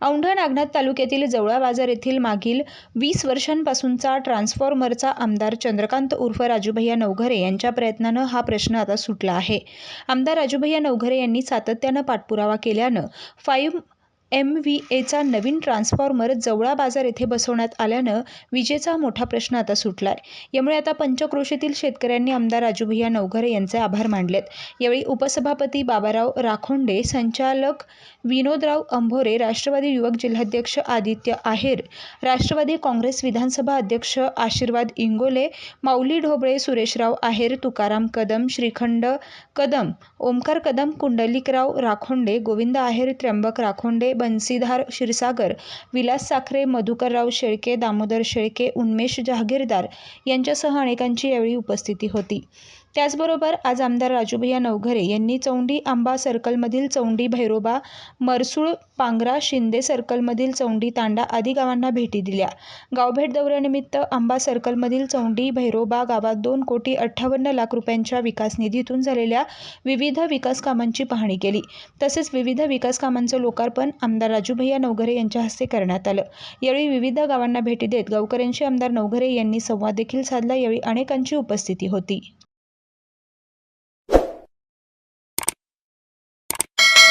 औंढा नागनाथ तालुक्यातील जवळा बाजार येथील मागील 20 वर्षांपासूनचा ट्रान्सफॉर्मरचा आमदार चंद्रकांत उर्फ राजूभैया नवघरे यांच्या प्रयत्नानं हा प्रश्न आता सुटला आहे। आमदार राजूभैया नवघरे यांनी सातत्यानं पाठपुरावा केल्यानं 5 MVAचा नवीन ट्रान्सफॉर्मर जवळा बाजार येथे बसवण्यात आल्यानं विजेचा मोठा प्रश्न आता सुटलाय। यामुळे आता पंचक्रोशीतील शेतकऱ्यांनी आमदार राजूभैया नवघरे यांचे आभार मानलेत। यावेळी उपसभापती बाबाराव राखोंडे, संचालक विनोदराव अंभोरे, राष्ट्रवादी युवक जिल्हाध्यक्ष आदित्य आहेर, राष्ट्रवादी काँग्रेस विधानसभा अध्यक्ष आशीर्वाद इंगोले, माऊली ढोबळे, सुरेशराव आहेर, तुकाराम कदम, श्रीखंड कदम, ओमकार कदम, कुंडलिकराव राखोंडे, गोविंद आहेर, त्र्यंबक राखोंडे, बन्सीधार क्षीरसागर, विलास साखरे, मधुकरराव शेळके, दामोदर शेळके, उन्मेष जहागीरदार यांच्यासह अनेकांची यावेळी उपस्थिती होती। त्याचबरोबर आज आमदार राजूभैया नवघरे यांनी चौंडी आंबा सर्कलमधील चौंडी भैरोबा, मरसूळ पांगरा, शिंदे सर्कलमधील चौंडी तांडा आदी गावांना भेटी दिल्या। गावभेट दौऱ्यानिमित्त आंबा सर्कलमधील चौंडी भैरोबा गावात 2,58,00,000 रुपयांच्या विकास निधीतून झालेल्या विविध विकास कामांची पाहणी केली। तसेच विविध विकास कामांचं लोकार्पण आमदार राजूभैया नवघरे यांच्या हस्ते करण्यात आलं। यावेळी विविध गावांना भेटी देत गावकऱ्यांशी आमदार नवघरे यांनी संवाद देखील साधला। यावेळी अनेकांची उपस्थिती होती।